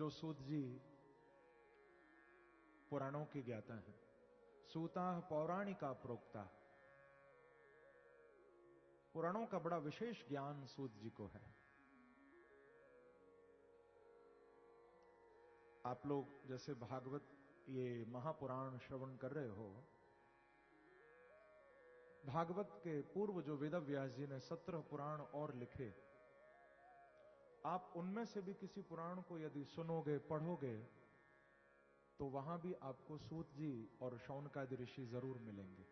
जो सूत जी पुराणों के ज्ञाता हैं, सूता पौराणिका प्रोक्ता, पुराणों का बड़ा विशेष ज्ञान सूत जी को है। आप लोग जैसे भागवत ये महापुराण श्रवण कर रहे हो, भागवत के पूर्व जो वेदव्यास जी ने 17 पुराण और लिखे, आप उनमें से भी किसी पुराण को यदि सुनोगे, पढ़ोगे, तो वहां भी आपको सूत जी और शौनकादि ऋषि जरूर मिलेंगे,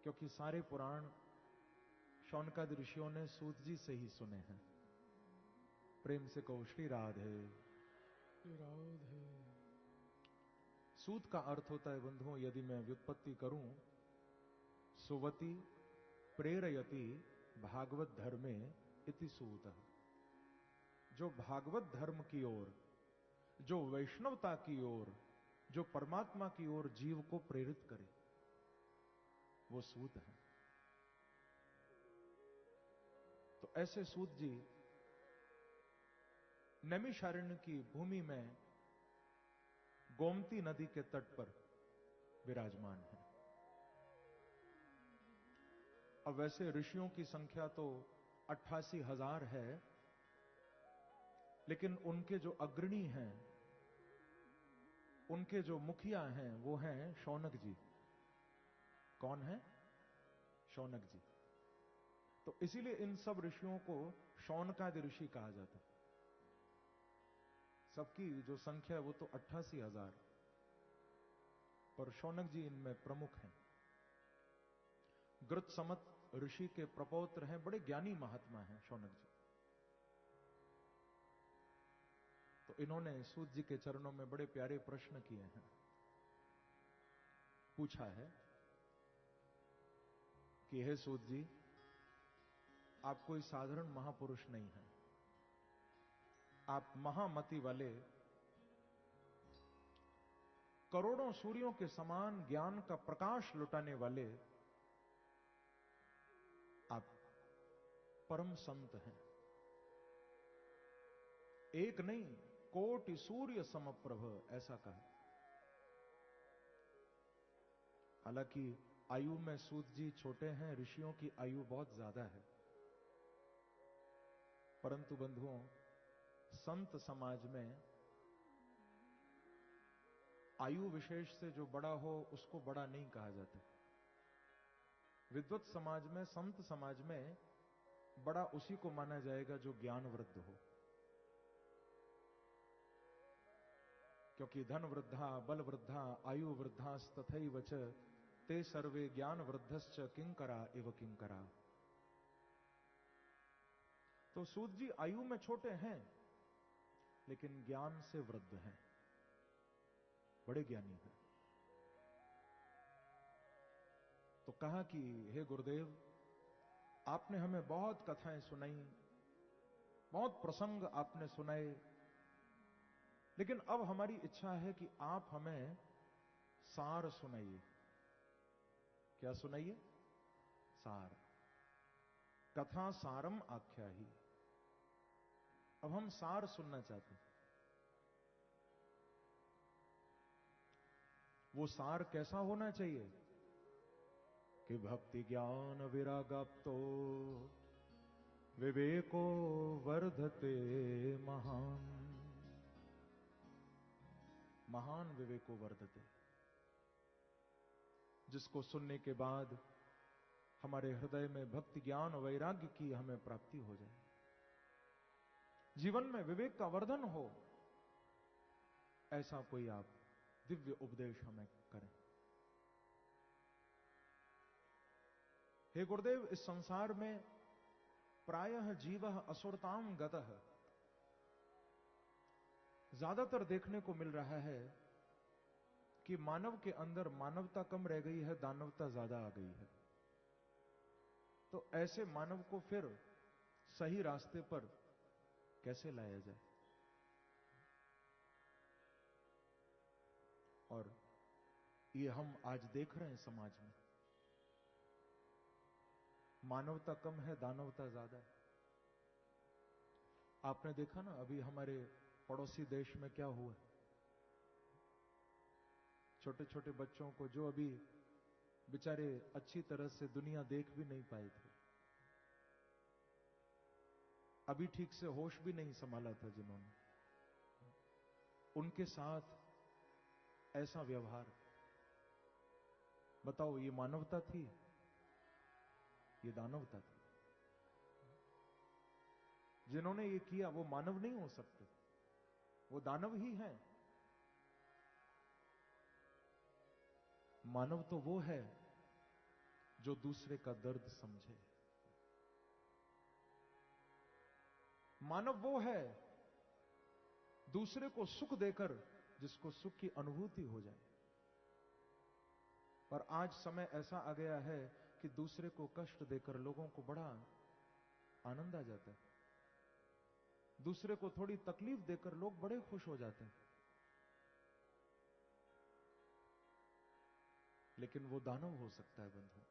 क्योंकि सारे पुराण शौनकादि ऋषियों ने सूत जी से ही सुने हैं। प्रेम से कहो श्री राधे राधे। सूत का अर्थ होता है बंधुओं, यदि मैं व्युत्पत्ति करूं, सुवती प्रेरयति भागवत धर्मे इति सूत। जो भागवत धर्म की ओर, जो वैष्णवता की ओर, जो परमात्मा की ओर जीव को प्रेरित करे, वो सूत है। तो ऐसे सूत जी नैमिषारण्य की भूमि में गोमती नदी के तट पर विराजमान है। अब वैसे ऋषियों की संख्या तो 88,000 है, लेकिन उनके जो अग्रणी हैं, उनके जो मुखिया हैं, वो हैं शौनक जी। कौन है? शौनक जी। तो इसीलिए इन सब ऋषियों को शौनकादि ऋषि कहा जाता है। सबकी जो संख्या है वो तो 88,000, पर शौनक जी इनमें प्रमुख हैं। गृत्समत ऋषि के प्रपौत्र हैं, बड़े ज्ञानी महात्मा हैं शौनक जी। तो इन्होंने सूत जी के चरणों में बड़े प्यारे प्रश्न किए हैं। पूछा है कि हे सूत जी, आप कोई साधारण महापुरुष नहीं हैं, आप महामति वाले, करोड़ों सूर्यों के समान ज्ञान का प्रकाश लुटाने वाले आप परम संत हैं। एक नहीं, कोटि सूर्य समप्रभ, ऐसा कहा। हालांकि आयु में सूत जी छोटे हैं, ऋषियों की आयु बहुत ज्यादा है, परंतु बंधुओं, संत समाज में आयु विशेष से जो बड़ा हो उसको बड़ा नहीं कहा जाता। विद्वत समाज में, संत समाज में बड़ा उसी को माना जाएगा जो ज्ञान वृद्ध हो, क्योंकि धन वृद्धा, बल वृद्धा, आयु वृद्धास्तथैव च ते सर्वे ज्ञान वृद्धश्च किंकरा इव किंकरा। तो सूत जी आयु में छोटे हैं, लेकिन ज्ञान से वृद्ध हैं, बड़े ज्ञानी हैं। तो कहा कि हे गुरुदेव, आपने हमें बहुत कथाएं सुनाई, बहुत प्रसंग आपने सुनाए, लेकिन अब हमारी इच्छा है कि आप हमें सार सुनाइए। क्या सुनाइए? सार। कथा सारम आख्या ही। अब हम सार सुनना चाहते हैं। वो सार कैसा होना चाहिए कि भक्ति ज्ञान विरागाप्तो विवेको वर्धते महान। महान विवेको वर्धते, जिसको सुनने के बाद हमारे हृदय में भक्ति ज्ञान वैराग्य की हमें प्राप्ति हो जाए, जीवन में विवेक का वर्धन हो, ऐसा कोई आप दिव्य उपदेश हमें करें। हे गुरुदेव, इस संसार में प्रायः जीवः असुरताम गतः, ज्यादातर देखने को मिल रहा है कि मानव के अंदर मानवता कम रह गई है, दानवता ज्यादा आ गई है। तो ऐसे मानव को फिर सही रास्ते पर कैसे लाया जाए? और ये हम आज देख रहे हैं समाज में, मानवता कम है, दानवता ज्यादा है। आपने देखा ना, अभी हमारे पड़ोसी देश में क्या हुआ, छोटे छोटे बच्चों को जो अभी बेचारे अच्छी तरह से दुनिया देख भी नहीं पाए थे, अभी ठीक से होश भी नहीं संभाला था जिन्होंने, उनके साथ ऐसा व्यवहार, बताओ ये मानवता थी, ये दानवता थी? जिन्होंने ये किया वो मानव नहीं हो सकते, वो दानव ही हैं। मानव तो वो है जो दूसरे का दर्द समझे। मानव वो है दूसरे को सुख देकर जिसको सुख की अनुभूति हो जाए। और आज समय ऐसा आ गया है कि दूसरे को कष्ट देकर लोगों को बड़ा आनंद आ जाता है, दूसरे को थोड़ी तकलीफ देकर लोग बड़े खुश हो जाते हैं। लेकिन वो दानव हो सकता है बंधु।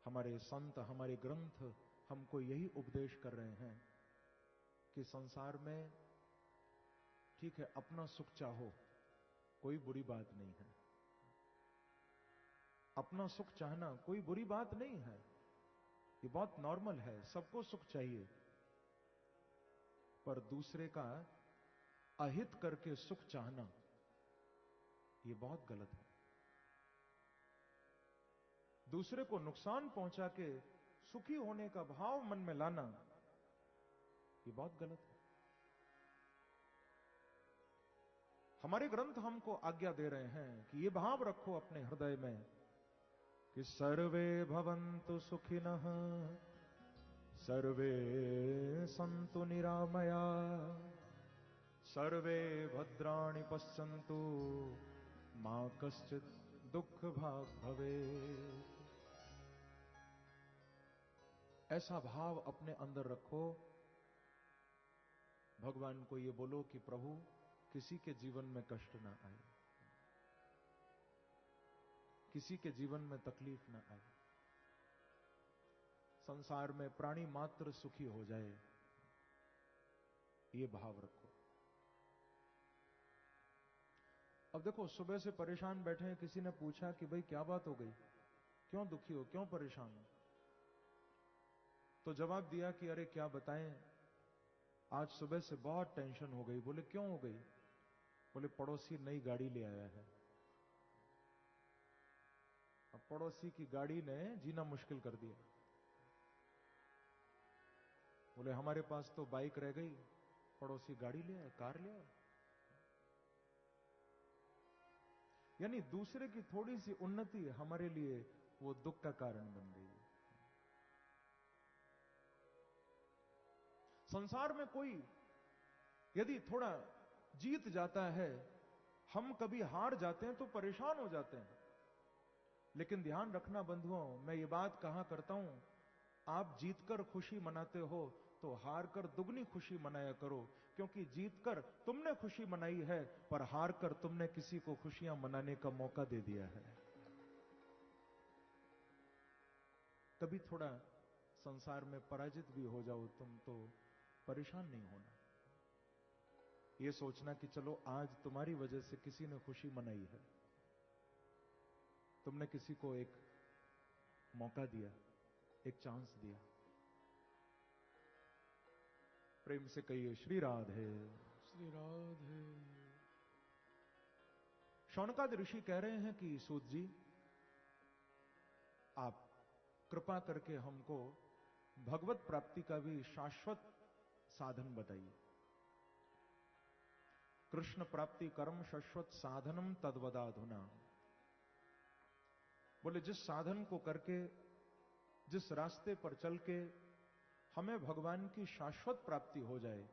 हमारे संत, हमारे ग्रंथ हमको यही उपदेश कर रहे हैं कि संसार में ठीक है अपना सुख चाहो, कोई बुरी बात नहीं है, अपना सुख चाहना कोई बुरी बात नहीं है, ये बहुत नॉर्मल है, सबको सुख चाहिए। पर दूसरे का अहित करके सुख चाहना ये बहुत गलत है। दूसरे को नुकसान पहुंचा के सुखी होने का भाव मन में लाना ये बहुत गलत है। हमारे ग्रंथ हमको आज्ञा दे रहे हैं कि ये भाव रखो अपने हृदय में कि सर्वे भवन्तु सुखिनः, सर्वे सन्तु निरामया, सर्वे भद्राणि पश्यन्तु, मा कश्चित् दुख भाग् भवेत्। ऐसा भाव अपने अंदर रखो, भगवान को ये बोलो कि प्रभु किसी के जीवन में कष्ट ना आए, किसी के जीवन में तकलीफ ना आए, संसार में प्राणी मात्र सुखी हो जाए, ये भाव रखो। अब देखो सुबह से परेशान बैठे हैं, किसी ने पूछा कि भाई क्या बात हो गई, क्यों दुखी हो, क्यों परेशान हो? तो जवाब दिया कि अरे क्या बताएं, आज सुबह से बहुत टेंशन हो गई। बोले क्यों हो गई? बोले पड़ोसी नई गाड़ी ले आया है। अब पड़ोसी की गाड़ी ने जीना मुश्किल कर दिया। बोले हमारे पास तो बाइक रह गई, पड़ोसी गाड़ी ले आया, कार ले आया। यानी दूसरे की थोड़ी सी उन्नति हमारे लिए वो दुख का कारण बन गई। संसार में कोई यदि थोड़ा जीत जाता है, हम कभी हार जाते हैं तो परेशान हो जाते हैं। लेकिन ध्यान रखना बंधुओं, मैं ये बात कहा करता हूं, आप जीतकर खुशी मनाते हो तो हार कर दुगनी खुशी मनाया करो, क्योंकि जीतकर तुमने खुशी मनाई है पर हार कर तुमने किसी को खुशियां मनाने का मौका दे दिया है। कभी थोड़ा संसार में पराजित भी हो जाओ तुम तो परेशान नहीं होना, यह सोचना कि चलो आज तुम्हारी वजह से किसी ने खुशी मनाई है, तुमने किसी को एक मौका दिया, एक चांस दिया। प्रेम से कहिए श्री राधे, श्री राधे। शौनकाद ऋषि कह रहे हैं कि सूत जी आप कृपा करके हमको भगवत प्राप्ति का भी शाश्वत साधन बताइए। कृष्ण प्राप्ति कर्म शाश्वत साधनम तद्वदाधुना। बोले जिस साधन को करके, जिस रास्ते पर चल के हमें भगवान की शाश्वत प्राप्ति हो जाए,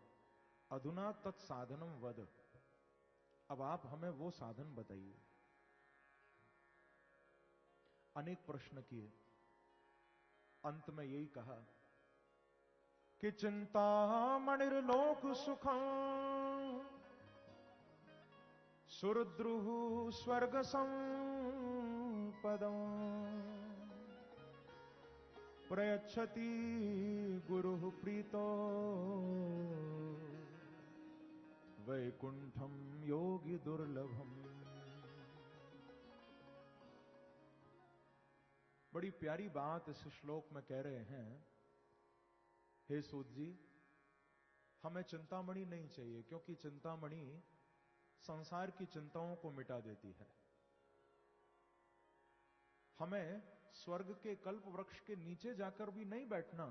अधुना तत्साधनम वद। अब आप हमें वो साधन बताइए। अनेक प्रश्न किए, अंत में यही कहा कि चिंता मणिर्लोक सुखम, सुरद्रुः स्वर्ग संपदम, प्रयच्छति गुरुः प्रीतो वैकुंठम योगी दुर्लभम। बड़ी प्यारी बात इस श्लोक में कह रहे हैं, हे सूत जी, हमें चिंतामणि नहीं चाहिए, क्योंकि चिंतामणि संसार की चिंताओं को मिटा देती है। हमें स्वर्ग के कल्प वृक्ष के नीचे जाकर भी नहीं बैठना,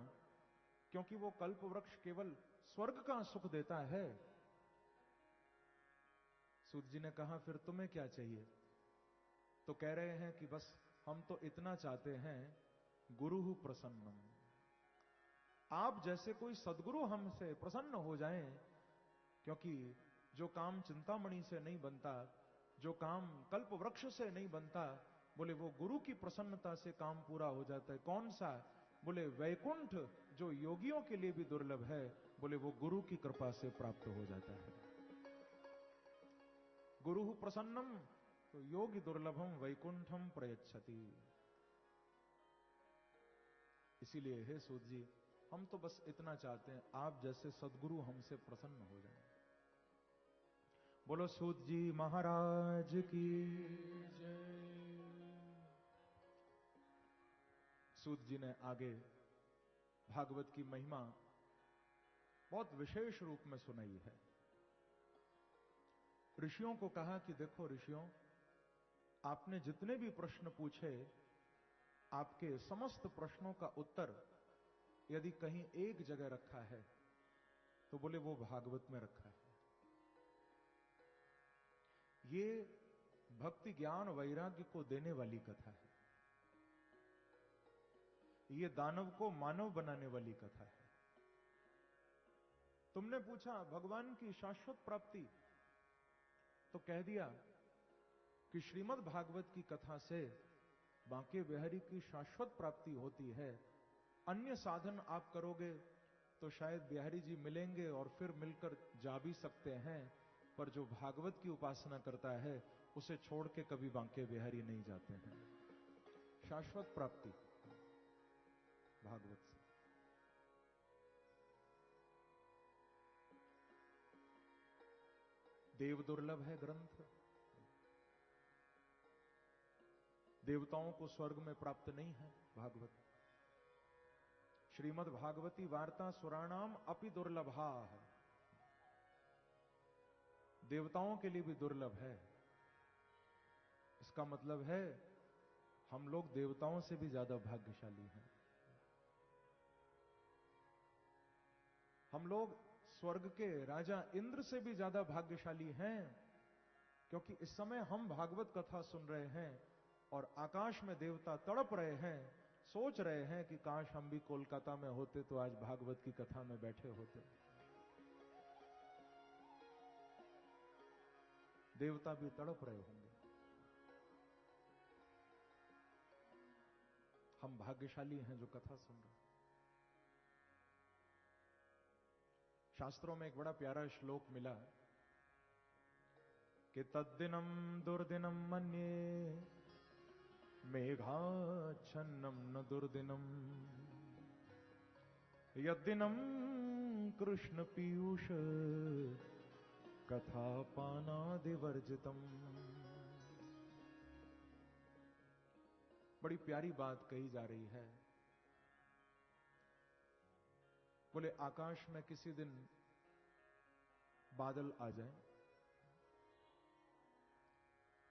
क्योंकि वो कल्प वृक्ष केवल स्वर्ग का सुख देता है। सूत जी ने कहा, फिर तुम्हें क्या चाहिए? तो कह रहे हैं कि बस हम तो इतना चाहते हैं, गुरु प्रसन्नम, आप जैसे कोई सद्गुरु हमसे प्रसन्न हो जाएं, क्योंकि जो काम चिंतामणि से नहीं बनता, जो काम कल्प वृक्ष से नहीं बनता, बोले वो गुरु की प्रसन्नता से काम पूरा हो जाता है। कौन सा? बोले वैकुंठ, जो योगियों के लिए भी दुर्लभ है, बोले वो गुरु की कृपा से प्राप्त हो जाता है। गुरु प्रसन्नम तो योगी दुर्लभम वैकुंठम प्रयच्छति। इसीलिए हे सूत जी, हम तो बस इतना चाहते हैं, आप जैसे सद्गुरु हमसे प्रसन्न हो जाएं। बोलो सूत जी महाराज की जय। सूत जी ने आगे भागवत की महिमा बहुत विशेष रूप में सुनाई है। ऋषियों को कहा कि देखो ऋषियों, आपने जितने भी प्रश्न पूछे, आपके समस्त प्रश्नों का उत्तर यदि कहीं एक जगह रखा है तो बोले वो भागवत में रखा है। ये भक्ति ज्ञान वैराग्य को देने वाली कथा है, ये दानव को मानव बनाने वाली कथा है। तुमने पूछा भगवान की शाश्वत प्राप्ति, तो कह दिया कि श्रीमद् भागवत की कथा से बांके बिहारी की शाश्वत प्राप्ति होती है। अन्य साधन आप करोगे तो शायद बिहारी जी मिलेंगे और फिर मिलकर जा भी सकते हैं, पर जो भागवत की उपासना करता है उसे छोड़ के कभी बांके बिहारी नहीं जाते हैं। शाश्वत प्राप्ति भागवत से। देव दुर्लभ है ग्रंथ, देवताओं को स्वर्ग में प्राप्त नहीं है भागवत। श्रीमद् भागवती वार्ता सुराणाम अपि दुर्लभा है, देवताओं के लिए भी दुर्लभ है। इसका मतलब है हम लोग देवताओं से भी ज्यादा भाग्यशाली हैं। हम लोग स्वर्ग के राजा इंद्र से भी ज्यादा भाग्यशाली हैं, क्योंकि इस समय हम भागवत कथा सुन रहे हैं और आकाश में देवता तड़प रहे हैं, सोच रहे हैं कि काश हम भी कोलकाता में होते तो आज भागवत की कथा में बैठे होते। देवता भी तड़प रहे होंगे। हम भाग्यशाली हैं जो कथा सुन रहे हैं। शास्त्रों में एक बड़ा प्यारा श्लोक मिला कि तद्दिनम दुर्दिनम मन्ये मेघाच्छन्नम न दुर्दिनम यद्दिनम कृष्ण पीयूष कथा पानादिवर्जितम। बड़ी प्यारी बात कही जा रही है। बोले आकाश में किसी दिन बादल आ जाए,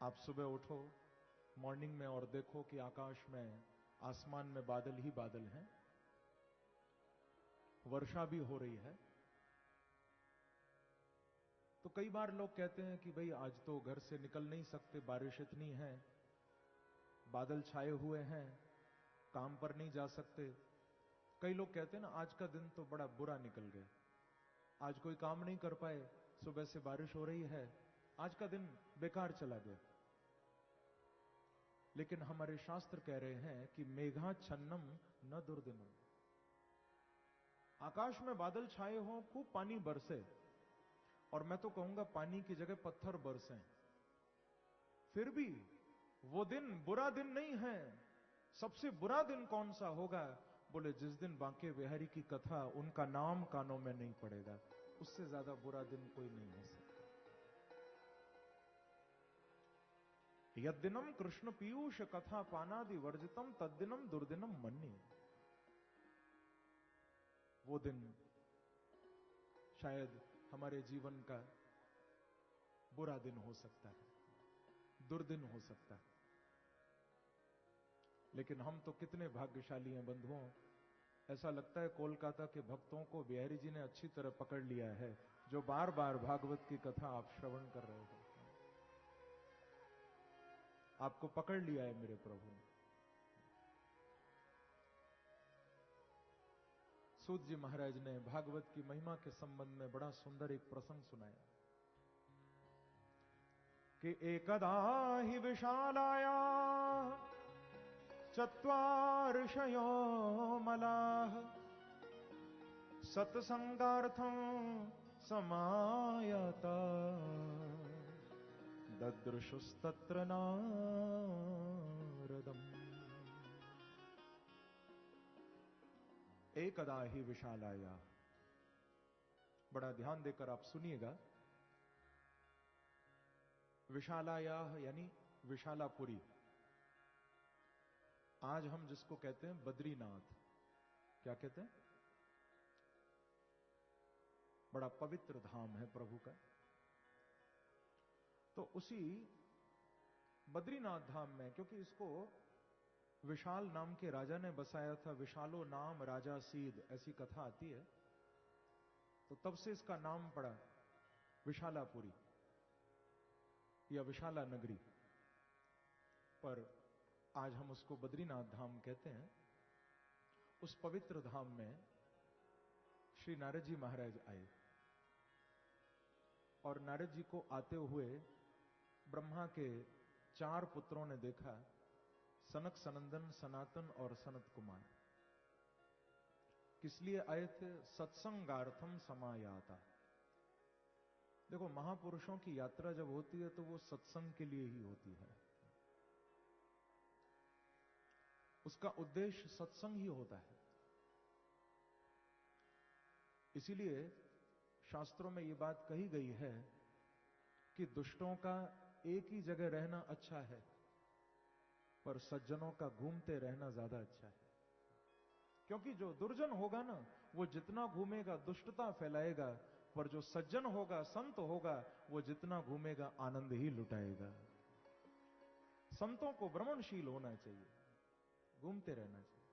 आप सुबह उठो मॉर्निंग में और देखो कि आकाश में, आसमान में बादल ही बादल हैं, वर्षा भी हो रही है। तो कई बार लोग कहते हैं कि भाई आज तो घर से निकल नहीं सकते, बारिश इतनी है, बादल छाए हुए हैं, काम पर नहीं जा सकते। कई लोग कहते हैं ना आज का दिन तो बड़ा बुरा निकल गया, आज कोई काम नहीं कर पाए, सुबह से बारिश हो रही है, आज का दिन बेकार चला गया। लेकिन हमारे शास्त्र कह रहे हैं कि मेघाच्छन्नम न दुर्दिनम, आकाश में बादल छाए हों, खूब पानी बरसे, और मैं तो कहूंगा पानी की जगह पत्थर बरसे, फिर भी वो दिन बुरा दिन नहीं है। सबसे बुरा दिन कौन सा होगा? बोले जिस दिन बांके बिहारी की कथा उनका नाम कानों में नहीं पड़ेगा, उससे ज्यादा बुरा दिन कोई नहीं हो सकता। यद्दिनम कृष्ण पीयूष कथा पानादि वर्जितम तद्दिनम दुर्दिनम मन्ये। वो दिन शायद हमारे जीवन का बुरा दिन हो सकता है, दुर्दिन हो सकता है, लेकिन हम तो कितने भाग्यशाली हैं बंधुओं। ऐसा लगता है कोलकाता के भक्तों को बिहारी जी ने अच्छी तरह पकड़ लिया है, जो बार बार भागवत की कथा आप श्रवण कर रहे हो। आपको पकड़ लिया है मेरे प्रभु ने। सूत जी महाराज ने भागवत की महिमा के संबंध में बड़ा सुंदर एक प्रसंग सुनाया कि एकदा ही विशालाया चत्वार्षयो मलाः सत्संगार्थं समायता ददृशुस्तत्र नारदम्। एकदा ही विशालाया, बड़ा ध्यान देकर आप सुनिएगा। विशालाया यानी विशालापुरी। आज हम जिसको कहते हैं बद्रीनाथ, क्या कहते हैं? बड़ा पवित्र धाम है प्रभु का। तो उसी बद्रीनाथ धाम में, क्योंकि इसको विशाल नाम के राजा ने बसाया था, विशालो नाम राजा सीध, ऐसी कथा आती है, तो तब से इसका नाम पड़ा विशालापुरी या विशाला नगरी। पर आज हम उसको बद्रीनाथ धाम कहते हैं। उस पवित्र धाम में श्री नारद जी महाराज आए और नारद जी को आते हुए ब्रह्मा के 4 पुत्रों ने देखा, सनक, सनंदन, सनातन और सनत कुमार। किस लिए आए थे? सत्संगार्थम समायाता। देखो, महापुरुषों की यात्रा जब होती है तो वो सत्संग के लिए ही होती है, उसका उद्देश्य सत्संग ही होता है। इसीलिए शास्त्रों में यह बात कही गई है कि दुष्टों का एक ही जगह रहना अच्छा है, पर सज्जनों का घूमते रहना ज्यादा अच्छा है। क्योंकि जो दुर्जन होगा ना, वो जितना घूमेगा दुष्टता फैलाएगा, पर जो सज्जन होगा, संत होगा, वो जितना घूमेगा आनंद ही लुटाएगा। संतों को भ्रमणशील होना चाहिए, घूमते रहना चाहिए।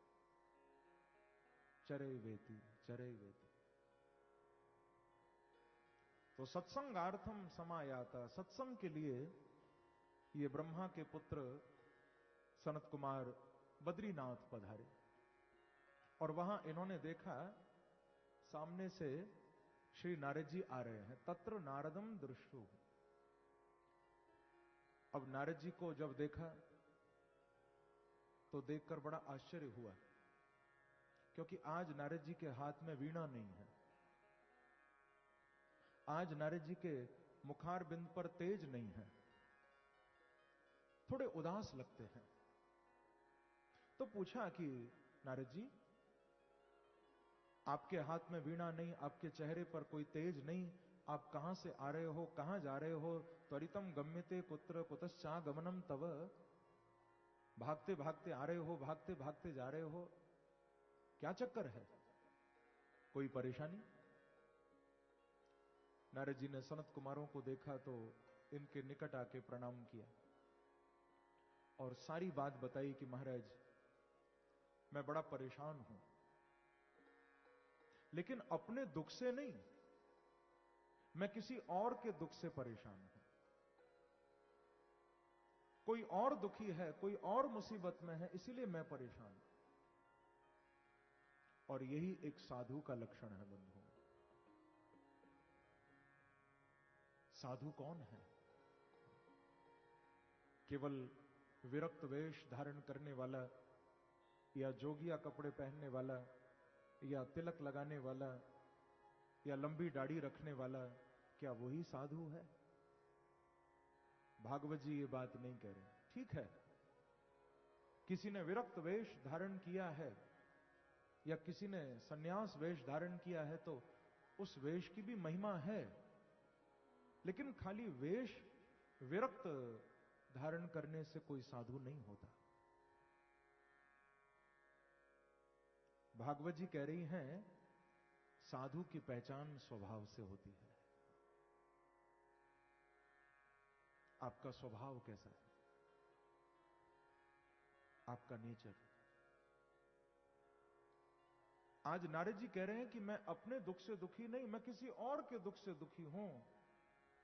चरे वेती, चरे वेती। तो सत्संगार्थम समायाता, सत्संग के लिए ये ब्रह्मा के पुत्र सनत कुमार बद्रीनाथ पधारे। और वहां इन्होंने देखा सामने से श्री नारद जी आ रहे हैं। तत्र नारदम दृष्टु। अब नारद जी को जब देखा तो देखकर बड़ा आश्चर्य हुआ, क्योंकि आज नारद जी के हाथ में वीणा नहीं है। आज नारद जी के मुखार बिंद पर तेज नहीं है, थोड़े उदास लगते हैं। तो पूछा कि नारद जी, आपके हाथ में वीणा नहीं, आपके चेहरे पर कोई तेज नहीं, आप कहां से आ रहे हो, कहां जा रहे हो? त्वरितम गम्यते कुत्र कुतश्चागमनम तव। भागते भागते आ रहे हो, भागते भागते जा रहे हो, क्या चक्कर है? कोई परेशानी? नारद जी ने सनत कुमारों को देखा तो इनके निकट आके प्रणाम किया और सारी बात बताई कि महाराज, मैं बड़ा परेशान हूं, लेकिन अपने दुख से नहीं, मैं किसी और के दुख से परेशान हूं। कोई और दुखी है, कोई और मुसीबत में है, इसीलिए मैं परेशान हूं। और यही एक साधु का लक्षण है बंधुओं। साधु कौन है? केवल विरक्त वेश धारण करने वाला, या जोगिया कपड़े पहनने वाला, या तिलक लगाने वाला, या लंबी दाढ़ी रखने वाला, क्या वही साधु है? भागवत जी ये बात नहीं कह रहे। ठीक है, किसी ने विरक्त वेश धारण किया है या किसी ने सन्यास वेश धारण किया है तो उस वेश की भी महिमा है, लेकिन खाली वेश विरक्त धारण करने से कोई साधु नहीं होता। भागवत जी कह रही हैं साधु की पहचान स्वभाव से होती है। आपका स्वभाव कैसा है, आपका नेचर। आज नारद जी कह रहे हैं कि मैं अपने दुख से दुखी नहीं, मैं किसी और के दुख से दुखी हूं।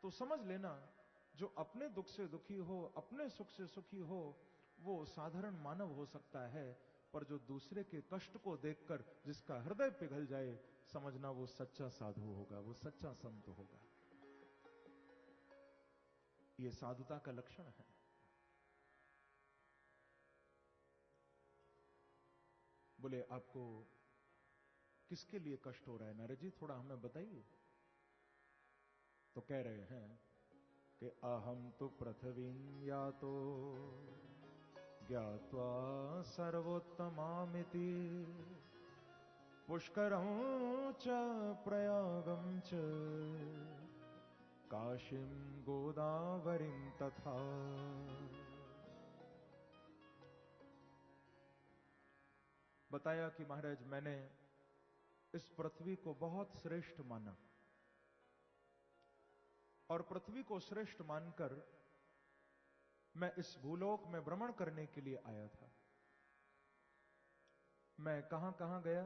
तो समझ लेना, जो अपने दुख से दुखी हो, अपने सुख से सुखी हो, वो साधारण मानव हो सकता है, पर जो दूसरे के कष्ट को देखकर जिसका हृदय पिघल जाए, समझना वो सच्चा साधु होगा, वो सच्चा संत होगा। ये साधुता का लक्षण है। बोले आपको किसके लिए कष्ट हो रहा है नारद जी, थोड़ा हमें बताइए। तो कह रहे हैं कि अहम तो पृथ्वी यातो ज्ञात्वा सर्वोत्तमामिति पुष्करं च प्रयागं च काशीं गोदावरीं तथा। बताया कि महाराज मैंने इस पृथ्वी को बहुत श्रेष्ठ माना, और पृथ्वी को श्रेष्ठ मानकर मैं इस भूलोक में भ्रमण करने के लिए आया था। मैं कहां कहां गया?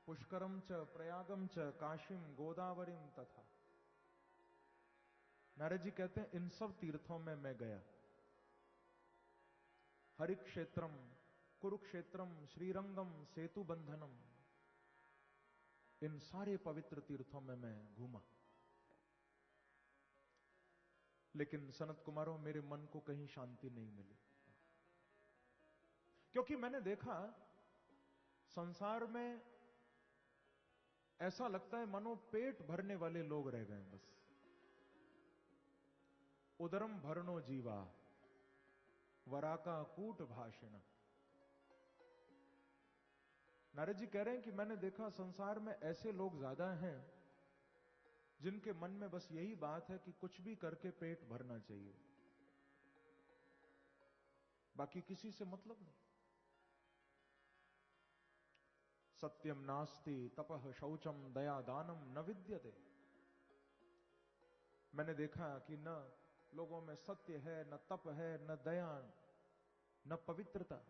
पुष्करम च प्रयागम च काशीम गोदावरीम तथा। नारद जी कहते हैं इन सब तीर्थों में मैं गया। हरिक्षेत्रम, कुरुक्षेत्रम, श्रीरंगम, सेतु बंधनम, इन सारे पवित्र तीर्थों में मैं घूमा। लेकिन सनत कुमारों, मेरे मन को कहीं शांति नहीं मिली, क्योंकि मैंने देखा संसार में ऐसा लगता है मानो पेट भरने वाले लोग रह गए बस। उदरम भरनो जीवा वराका कूट भाषण। नारद जी कह रहे हैं कि मैंने देखा संसार में ऐसे लोग ज्यादा हैं जिनके मन में बस यही बात है कि कुछ भी करके पेट भरना चाहिए, बाकी किसी से मतलब नहीं। सत्यम नास्ति तपः शौचम दया दानम न विद्यते। मैंने देखा कि न लोगों में सत्य है, न तप है, न दया, न पवित्रता।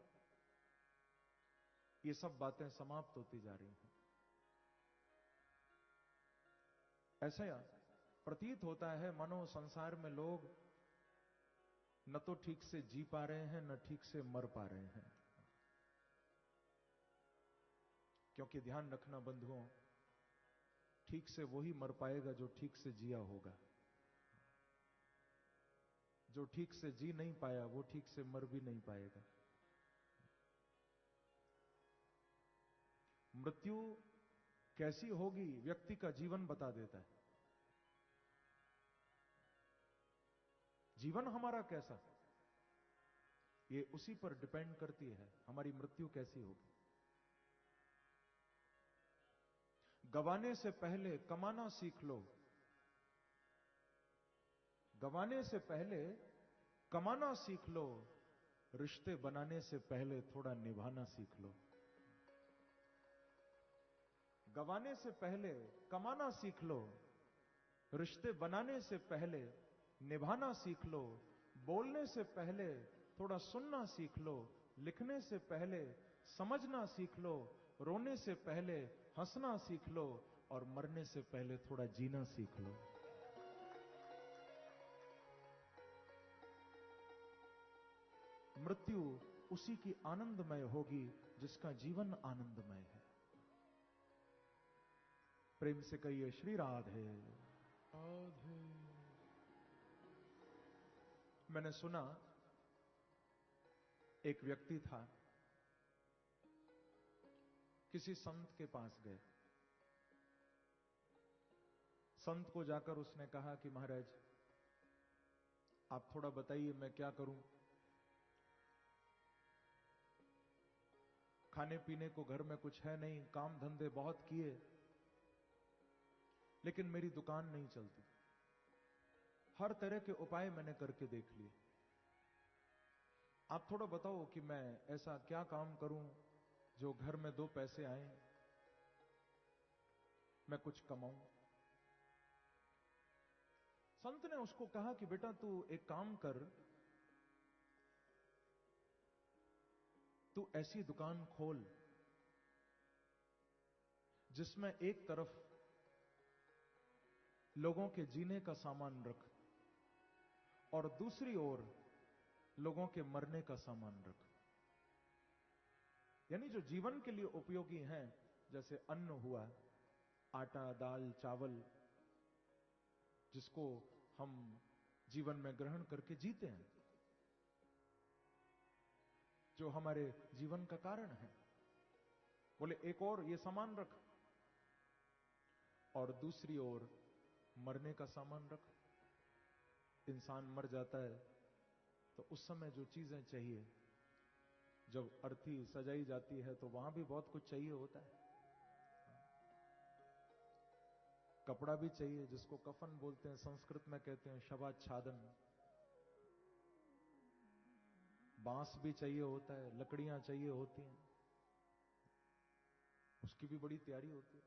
ये सब बातें समाप्त होती जा रही हैं। ऐसा प्रतीत होता है मानो संसार में लोग न तो ठीक से जी पा रहे हैं, न ठीक से मर पा रहे हैं। क्योंकि ध्यान रखना बंधुओं, ठीक से वही मर पाएगा जो ठीक से जिया होगा। जो ठीक से जी नहीं पाया वो ठीक से मर भी नहीं पाएगा। मृत्यु कैसी होगी व्यक्ति का जीवन बता देता है। जीवन हमारा कैसा, ये उसी पर डिपेंड करती है हमारी मृत्यु कैसी होगी। गवाने से पहले कमाना सीख लो, गवाने से पहले कमाना सीख लो, रिश्ते बनाने से पहले थोड़ा निभाना सीख लो। गवाने से पहले कमाना सीख लो, रिश्ते बनाने से पहले निभाना सीख लो, बोलने से पहले थोड़ा सुनना सीख लो, लिखने से पहले समझना सीख लो, रोने से पहले हंसना सीख लो, और मरने से पहले थोड़ा जीना सीख लो। मृत्यु उसी की आनंदमय होगी जिसका जीवन आनंदमय है। प्रेम से कहिए श्री राधे राधे। मैंने सुना एक व्यक्ति था, किसी संत के पास गए। संत को जाकर उसने कहा कि महाराज आप थोड़ा बताइए मैं क्या करूं। खाने पीने को घर में कुछ है नहीं, काम धंधे बहुत किए, लेकिन मेरी दुकान नहीं चलती। हर तरह के उपाय मैंने करके देख लिए। आप थोड़ा बताओ कि मैं ऐसा क्या काम करूं जो घर में 2 पैसे आए, मैं कुछ कमाऊं। संत ने उसको कहा कि बेटा तू एक काम कर, तू ऐसी दुकान खोल जिसमें एक तरफ लोगों के जीने का सामान रख और दूसरी ओर लोगों के मरने का सामान रख। यानी जो जीवन के लिए उपयोगी हैं, जैसे अन्न हुआ, आटा, दाल, चावल, जिसको हम जीवन में ग्रहण करके जीते हैं, जो हमारे जीवन का कारण है, बोले एक और ये सामान रख और दूसरी ओर मरने का सामान रख। इंसान मर जाता है तो उस समय जो चीजें चाहिए, जब अर्थी सजाई जाती है तो वहां भी बहुत कुछ चाहिए होता है। कपड़ा भी चाहिए, जिसको कफन बोलते हैं, संस्कृत में कहते हैं शवाच्छादन। बांस भी चाहिए होता है, लकड़ियां चाहिए होती हैं, उसकी भी बड़ी तैयारी होती है।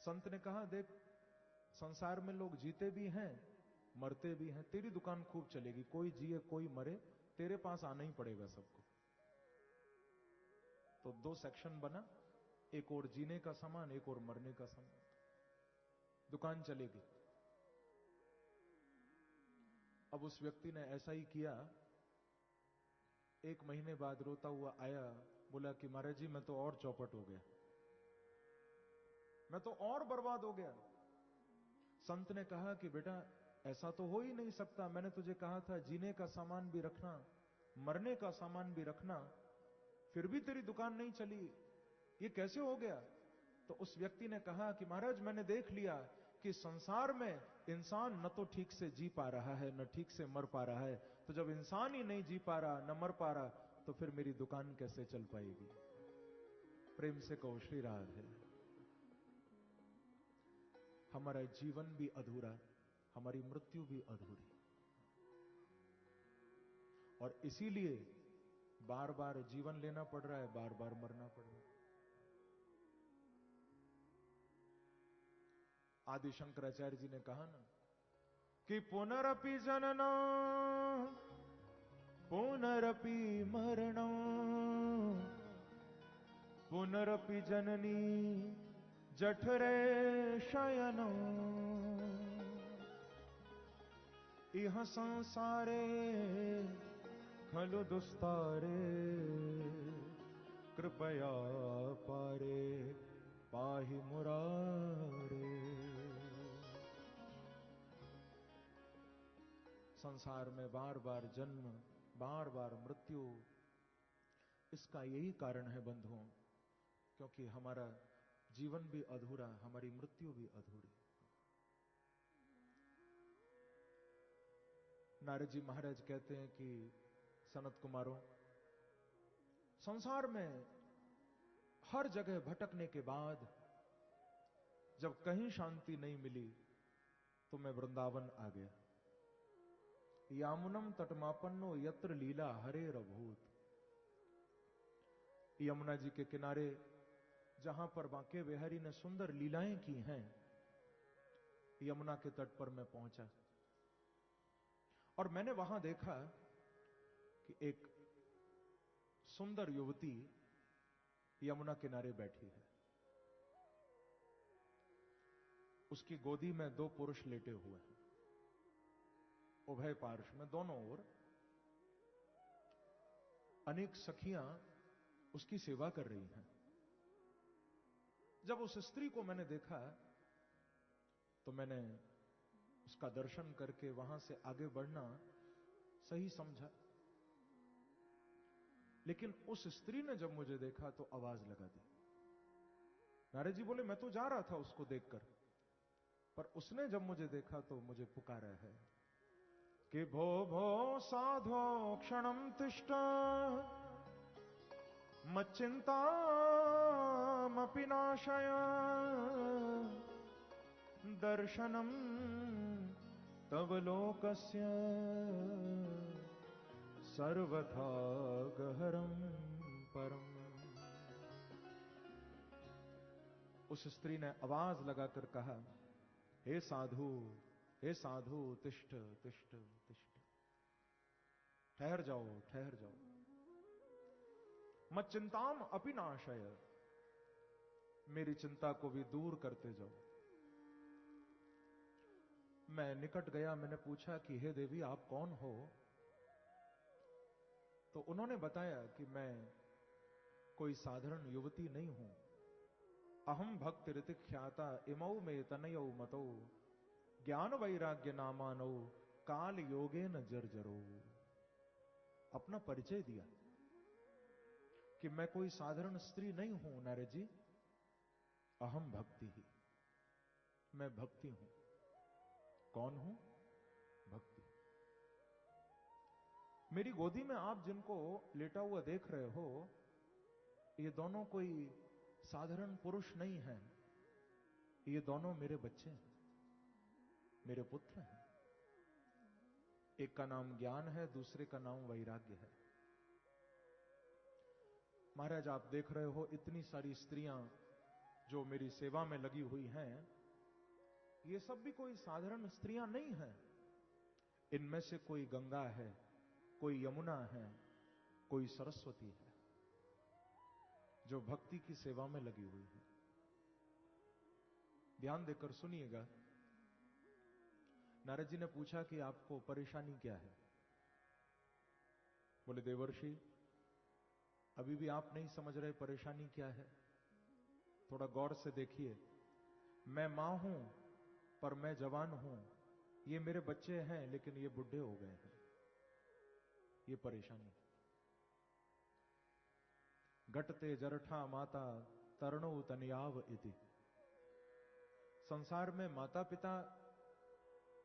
संत ने कहा देख, संसार में लोग जीते भी हैं मरते भी हैं, तेरी दुकान खूब चलेगी, कोई जिए कोई मरे, तेरे पास आना ही पड़ेगा सबको। तो 2 सेक्शन बना, एक और जीने का सामान, एक और मरने का सामान, दुकान चलेगी। अब उस व्यक्ति ने ऐसा ही किया। 1 महीने बाद रोता हुआ आया, बोला कि महाराज जी मैं तो और चौपट हो गया, मैं तो और बर्बाद हो गया। संत ने कहा कि बेटा ऐसा तो हो ही नहीं सकता, मैंने तुझे कहा था जीने का सामान भी रखना, मरने का सामान भी रखना, फिर भी तेरी दुकान नहीं चली, ये कैसे हो गया? तो उस व्यक्ति ने कहा कि महाराज मैंने देख लिया कि संसार में इंसान न तो ठीक से जी पा रहा है, न ठीक से मर पा रहा है, तो जब इंसान ही नहीं जी पा रहा, न मर पा रहा, तो फिर मेरी दुकान कैसे चल पाएगी? प्रेम से कहो श्री राधे। हमारा जीवन भी अधूरा, हमारी मृत्यु भी अधूरी, और इसीलिए बार बार जीवन लेना पड़ रहा है, बार बार मरना पड़ रहा है। आदि शंकराचार्य जी ने कहा ना कि पुनरपि जनना पुनरपि मरणं पुनरपि जननी जठरे शयनं इह संसारे खलु दुस्तारे कृपया पारे पाहि मुरारे। संसार में बार बार जन्म, बार बार मृत्यु, इसका यही कारण है बंधुओं, क्योंकि हमारा जीवन भी अधूरा, हमारी मृत्यु भी अधूरी। नारद जी महाराज कहते हैं कि सनत कुमारों, संसार में हर जगह भटकने के बाद जब कहीं शांति नहीं मिली तो मैं वृंदावन आ गया। यामुनम तटमापन्नो यत्र लीला हरे रभूत। यमुना जी के किनारे जहां पर बांके बिहारी ने सुंदर लीलाएं की हैं, यमुना के तट पर मैं पहुंचा और मैंने वहां देखा कि एक सुंदर युवती यमुना किनारे बैठी है। उसकी गोदी में 2 पुरुष लेटे हुए हैं, उभय पार्श्व में दोनों ओर अनेक सखियां उसकी सेवा कर रही हैं। जब उस स्त्री को मैंने देखा तो मैंने उसका दर्शन करके वहां से आगे बढ़ना सही समझा, लेकिन उस स्त्री ने जब मुझे देखा तो आवाज लगा दी। नारद जी बोले मैं तो जा रहा था उसको देखकर, पर उसने जब मुझे देखा तो मुझे पुकारा है कि भो भो साधो क्षणम तिष्ठ मच्चिंतामपि नाशय दर्शनम तव लोकस्य सर्वथा गहरम परम। उस स्त्री ने आवाज लगाकर कहा, हे साधु, हे साधु, तिष्ठ तिष्ठ तिष्ठ, ठहर जाओ ठहर जाओ। मच्चिंताम अपि नाशय, मेरी चिंता को भी दूर करते जाओ। मैं निकट गया, मैंने पूछा कि हे देवी आप कौन हो? तो उन्होंने बताया कि मैं कोई साधारण युवती नहीं हूं। अहम भक्ति ऋतिक ख्याता इमौ में तनयौ मतौ ज्ञान वैराग्य नामानौ काल योगे न जर्जरो। अपना परिचय दिया कि मैं कोई साधारण स्त्री नहीं हूं नारद जी, अहम भक्ति ही, मैं भक्ति हूं। कौन हूं? भक्ति। मेरी गोदी में आप जिनको लेटा हुआ देख रहे हो, ये दोनों कोई साधारण पुरुष नहीं हैं, ये दोनों मेरे बच्चे हैं, मेरे पुत्र हैं। एक का नाम ज्ञान है, दूसरे का नाम वैराग्य है। महाराज आप देख रहे हो इतनी सारी स्त्रियां जो मेरी सेवा में लगी हुई हैं, ये सब भी कोई साधारण स्त्रियां नहीं हैं। इनमें से कोई गंगा है, कोई यमुना है, कोई सरस्वती है, जो भक्ति की सेवा में लगी हुई है। ध्यान देकर सुनिएगा। नारद जी ने पूछा कि आपको परेशानी क्या है? बोले देवर्षि, अभी भी आप नहीं समझ रहे परेशानी क्या है? थोड़ा गौर से देखिए। मैं मां हूं पर मैं जवान हूं, ये मेरे बच्चे हैं लेकिन ये बुढ़े हो गए हैं, ये परेशानी। घटते जरठा माता तरणो तनयाव इति। संसार में माता पिता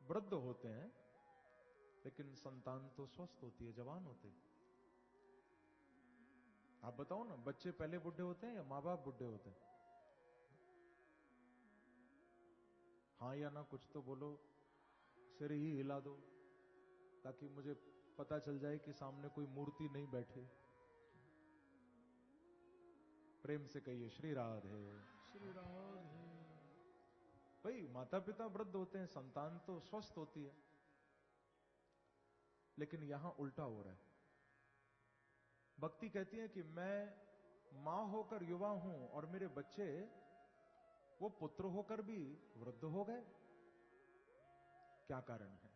वृद्ध होते हैं लेकिन संतान तो स्वस्थ होती है, जवान होते हैं। आप बताओ ना, बच्चे पहले बुढ़े होते हैं या मां बाप बुढ़े होते हैं? हाँ या ना कुछ तो बोलो, सिर ही हिला दो ताकि मुझे पता चल जाए कि सामने कोई मूर्ति नहीं बैठी। प्रेम से कहिए श्री राधे श्री राधे। भाई माता पिता वृद्ध होते हैं, संतान तो स्वस्थ होती है, लेकिन यहां उल्टा हो रहा है। भक्ति कहती है कि मैं मां होकर युवा हूं और मेरे बच्चे वो पुत्र होकर भी वृद्ध हो गए। क्या कारण है?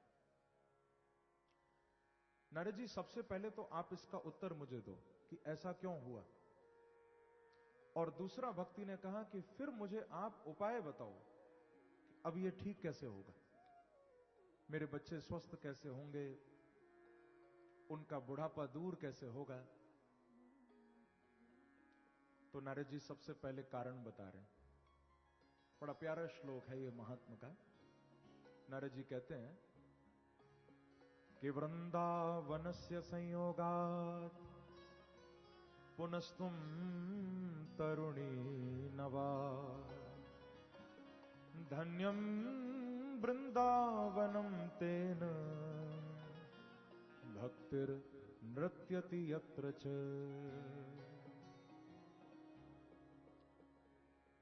नारद जी सबसे पहले तो आप इसका उत्तर मुझे दो कि ऐसा क्यों हुआ। और दूसरा भक्ति ने कहा कि फिर मुझे आप उपाय बताओ कि अब ये ठीक कैसे होगा, मेरे बच्चे स्वस्थ कैसे होंगे, उनका बुढ़ापा दूर कैसे होगा। तो नारद जी सबसे पहले कारण बता रहे हैं। बड़ा प्यारा श्लोक है ये महात्मा का। नारद जी कहते हैं कि वृंदावनस्य संयोगात् पुनस्तुम तरुणी नवा धन्यम वृंदावनम तेन भक्तिर नृत्यति यत्र च।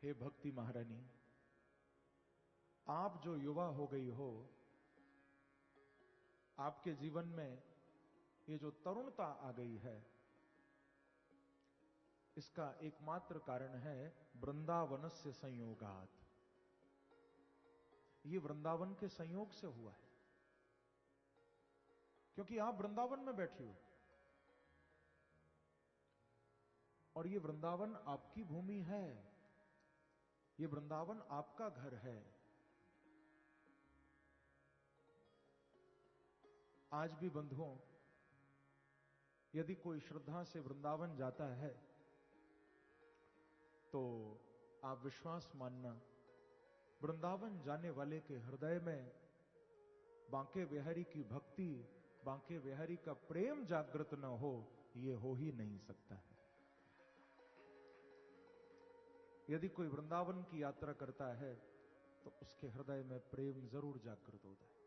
हे भक्ति महारानी, आप जो युवा हो गई हो, आपके जीवन में ये जो तरुणता आ गई है, इसका एकमात्र कारण है वृंदावनस्य संयोगात्। ये वृंदावन के संयोग से हुआ है, क्योंकि आप वृंदावन में बैठी हो और ये वृंदावन आपकी भूमि है, ये वृंदावन आपका घर है। आज भी बंधुओं, यदि कोई श्रद्धा से वृंदावन जाता है तो आप विश्वास मानना, वृंदावन जाने वाले के हृदय में बांके बिहारी की भक्ति, बांके बिहारी का प्रेम जागृत न हो, यह हो ही नहीं सकता है। यदि कोई वृंदावन की यात्रा करता है तो उसके हृदय में प्रेम जरूर जागृत होता है।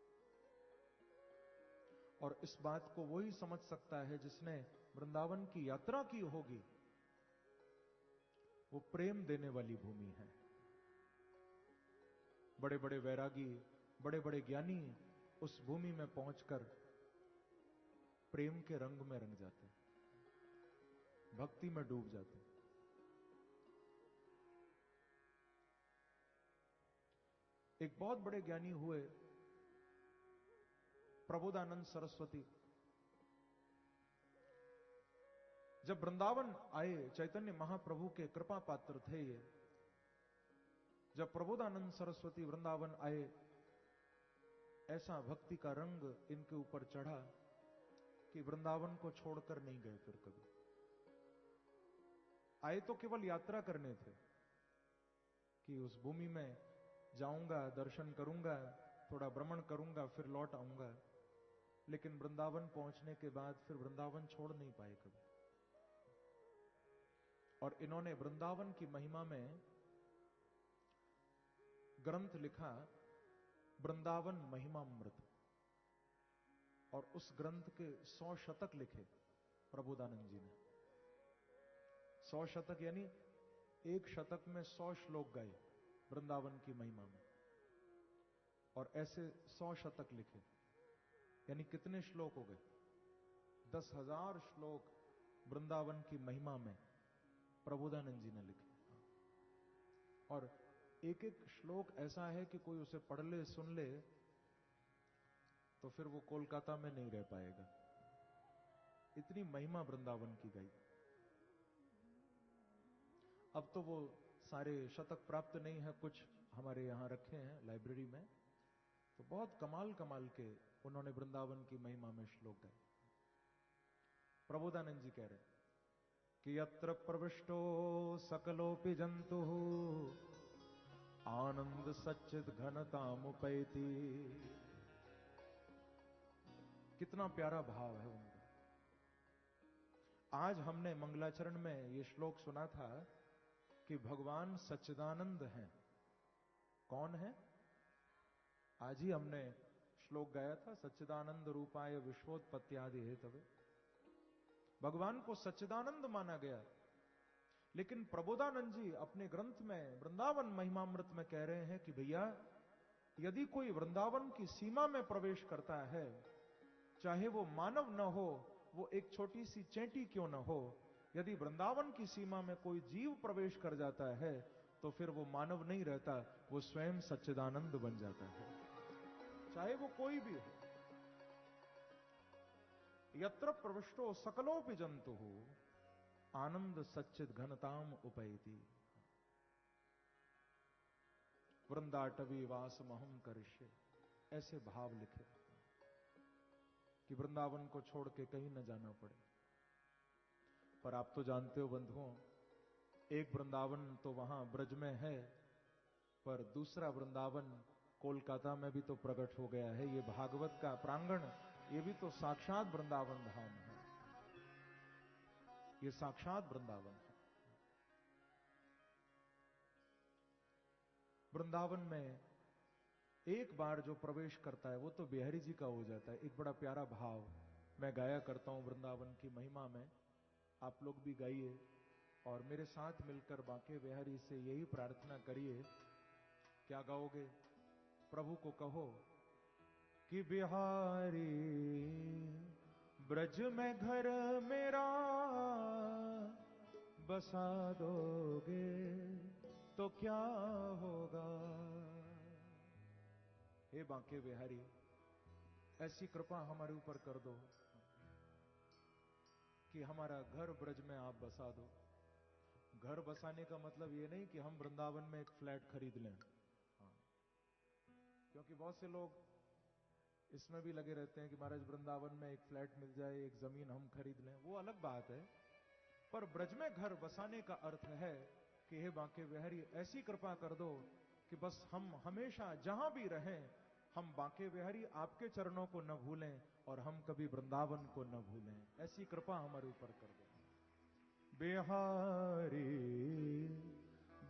और इस बात को वही समझ सकता है जिसने वृंदावन की यात्रा की होगी। वो प्रेम देने वाली भूमि है। बड़े बड़े वैरागी, बड़े बड़े ज्ञानी उस भूमि में पहुंचकर प्रेम के रंग में रंग जाते हैं, भक्ति में डूब जाते हैं। एक बहुत बड़े ज्ञानी हुए प्रबोधानंद सरस्वती। जब वृंदावन आए, चैतन्य महाप्रभु के कृपा पात्र थे ये। जब प्रबोधानंद सरस्वती वृंदावन आए, ऐसा भक्ति का रंग इनके ऊपर चढ़ा कि वृंदावन को छोड़कर नहीं गए फिर कभी। आए तो केवल यात्रा करने थे कि उस भूमि में जाऊंगा, दर्शन करूंगा, थोड़ा भ्रमण करूंगा, फिर लौट आऊंगा। लेकिन वृंदावन पहुंचने के बाद फिर वृंदावन छोड़ नहीं पाए कभी। और इन्होंने वृंदावन की महिमा में ग्रंथ लिखा, वृंदावन महिमामृत। और उस ग्रंथ के 100 शतक लिखे प्रबोधानंद जी ने। 100 शतक यानी एक शतक में 100 श्लोक गाए वृंदावन की महिमा में। और ऐसे 100 शतक लिखे, यानी कितने श्लोक हो गए? 10,000 श्लोक वृंदावन की महिमा में प्रबोधानंद जी ने लिखे। और एक एक श्लोक ऐसा है कि कोई उसे पढ़ ले, सुन ले तो फिर वो कोलकाता में नहीं रह पाएगा। इतनी महिमा वृंदावन की गई। अब तो वो सारे शतक प्राप्त नहीं है, कुछ हमारे यहां रखे हैं लाइब्रेरी में। तो बहुत कमाल कमाल के उन्होंने वृंदावन की महिमा में श्लोक गाए। प्रबोधानंद जी कह रहे कि यत्र प्रविष्टो सकलोपि जंतु आनंद सच्चिद घनतामुपैति। कितना प्यारा भाव है उनका। आज हमने मंगलाचरण में यह श्लोक सुना था कि भगवान सच्चिदानंद हैं। कौन है? आज ही हमने श्लोक गाया था, सच्चिदानंद रूपाय विश्वोत्पत्त्यादि हेतवे। भगवान को सच्चिदानंद माना गया। लेकिन प्रबोधानंद जी अपने ग्रंथ में वृंदावन महिमामृत में कह रहे हैं कि भैया, यदि कोई वृंदावन की सीमा में प्रवेश करता है, चाहे वो मानव न हो, वो एक छोटी सी चेंटी क्यों न हो, यदि वृंदावन की सीमा में कोई जीव प्रवेश कर जाता है तो फिर वो मानव नहीं रहता, वो स्वयं सच्चिदानंद बन जाता है, चाहे वो कोई भी हो। यत्र प्रविष्टो सकलोपि जंतु आनंद सच्चिद घनताम उपैति। वृंदाटवी वास महम करिष्ये, ऐसे भाव लिखे कि वृंदावन को छोड़ के कहीं न जाना पड़े। पर आप तो जानते हो बंधुओं, एक वृंदावन तो वहां ब्रज में है, पर दूसरा वृंदावन कोलकाता में भी तो प्रकट हो गया है। ये भागवत का प्रांगण, ये भी तो साक्षात वृंदावन धाम है। ये साक्षात वृंदावन है। वृंदावन में एक बार जो प्रवेश करता है वो तो बिहारी जी का हो जाता है। एक बड़ा प्यारा भाव मैं गाया करता हूं वृंदावन की महिमा में, आप लोग भी गाइए और मेरे साथ मिलकर बांके बिहारी से यही प्रार्थना करिए। क्या गाओगे? प्रभु को कहो कि बिहारी ब्रज में घर मेरा बसा दोगे तो क्या होगा। हे बांके बिहारी, ऐसी कृपा हमारे ऊपर कर दो कि हमारा घर ब्रज में आप बसा दो। घर बसाने का मतलब ये नहीं कि हम वृंदावन में एक फ्लैट खरीद लें, हाँ, क्योंकि बहुत से लोग इसमें भी लगे रहते हैं कि महाराज वृंदावन में एक फ्लैट मिल जाए, एक जमीन हम खरीद लें, वो अलग बात है। पर ब्रज में घर बसाने का अर्थ है कि हे बांके बिहारी, ऐसी कृपा कर दो कि बस हम हमेशा जहां भी रहें, हम बांके बिहारी आपके चरणों को न भूलें और हम कभी वृंदावन को न भूलें। ऐसी कृपा हमारे ऊपर कर दो। बिहारी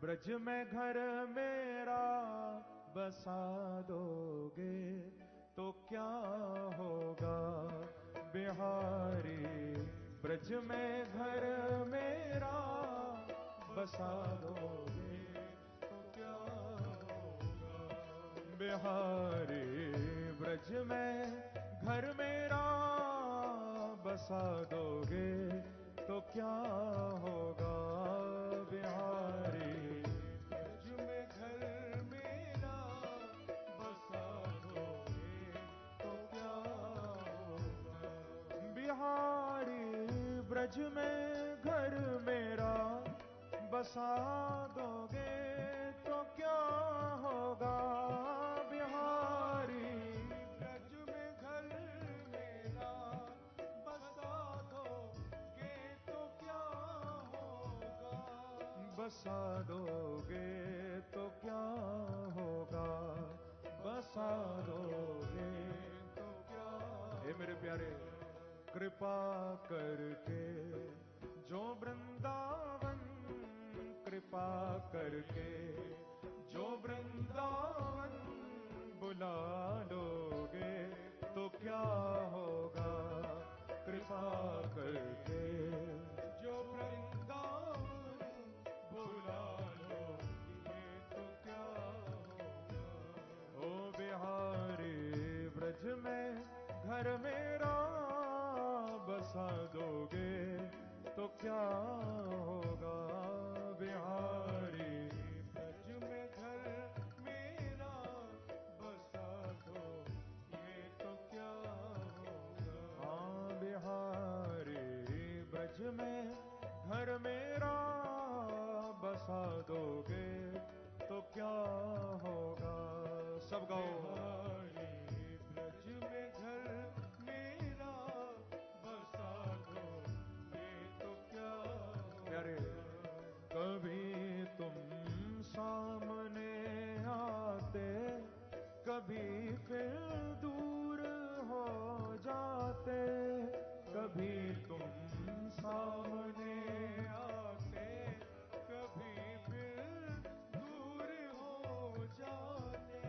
ब्रज में घर मेरा बसा दोगे तो क्या होगा बिहारी। ब्रज में घर मेरा बसा दोगे तो क्या होगा बिहारी। ब्रज में घर मेरा बसा दोगे तो क्या होगा बिहारी। ब्रज में घर मेरा बसा दोगे तो क्या होगा बिहारी। ब्रज में घर मेरा बसा दोगे तो क्या होगा बिहारी। ब्रज में घर मेरा बसा दोगे तो क्या होगा। बसा दोगे तो क्या होगा। बसा दोगे तो क्या। हे मेरे प्यारे, कृपा करके जो वृंदावन, कृपा करके जो वृंदावन बुला लोगे तो क्या होगा। कृपा करके जो वृंदावन बुला लोगे तो क्या होगा। ओ बिहारी ब्रज में घर मेरा बसा दोगे तो क्या होगा बिहारी। ब्रज में घर मेरा बसा दोगे तो क्या होगा। हाँ बिहारी ब्रज में घर मेरा बसा दोगे तो क्या होगा। सब गाओ। ब्रज में घर मेरा बसा दोगे तो क्या प्यारे। कभी तुम सामने आते, कभी फिर दूर हो जाते। कभी तुम सामने आते, कभी फिर दूर हो जाते।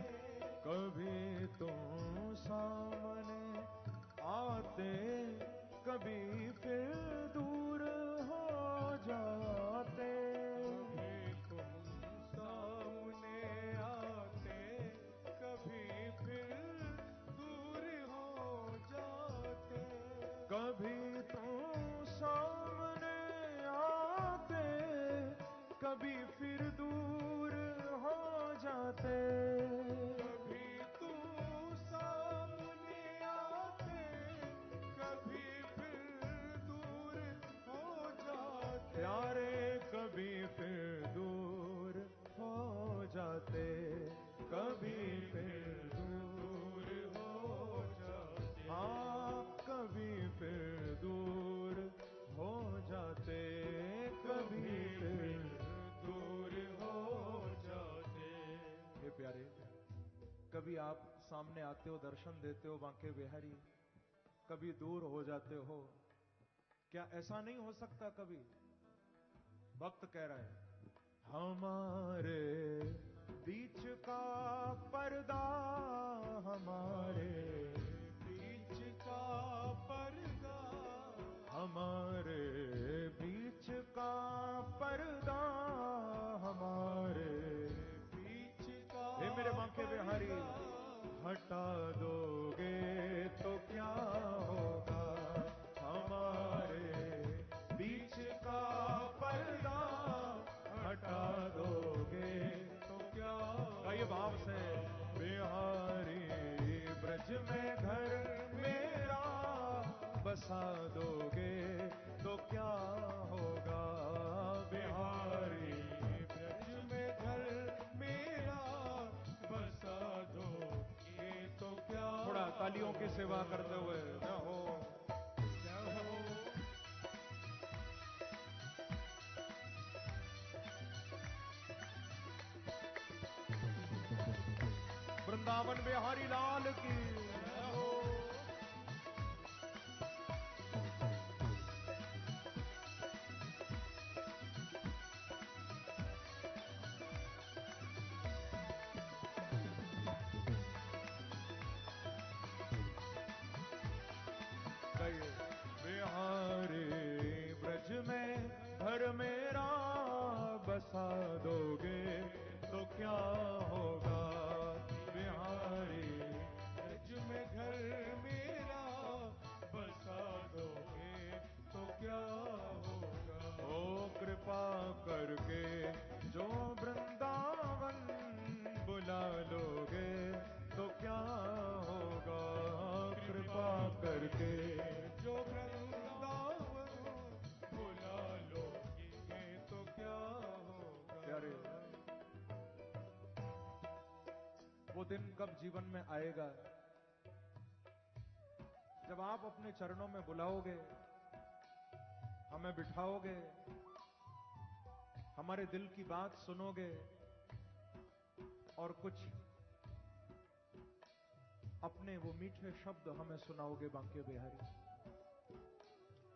कभी तुम सामने आते, कभी फिर दूर हो जाते। कभी तुम सामने आते, कभी फिर दूर हो जाते। कभी तुम सामने आते, कभी फिर दूर हो जाते। कभी तुम सामने आते, कभी फिर दूर हो जाते। प्यारे कभी फिर दूर हो जाते, कभी फिर दूर हो जाते। हाँ कभी फिर दूर हो जाते, कभी फिर दूर हो जाते। हे प्यारे, कभी आप सामने आते हो, दर्शन देते हो बांके बिहारी, कभी दूर हो जाते हो। क्या ऐसा नहीं हो सकता कभी? भक्त कह रहा है, हमारे बीच का पर्दा, हमारे बीच का पर्दा, हमारे बीच का पर्दा, हमारे बीच का। हे मेरे बांके बिहारी, हटा दोगे तो क्या होगा। हमारे बीच का पर्दा हटा दोगे तो क्या। गाइए भाव से। बिहारी ब्रज में घर मेरा बसा दोगे तो क्या होगा। बिहारी ब्रज में घर मेरा बसा दोगे तो क्या। थोड़ा तालियों की सेवा करते हुए न हो। वृंदावन बिहारी लाल की हो। करके जो वृंदावन बुला लोगे तो क्या होगा, कृपा करके जो वृंदावन बुला लोगे तो क्या होगा। प्यारे, वो दिन कब जीवन में आएगा जब आप अपने चरणों में बुलाओगे, हमें बिठाओगे, हमारे दिल की बात सुनोगे और कुछ अपने वो मीठे शब्द हमें सुनाओगे बांके बिहारी।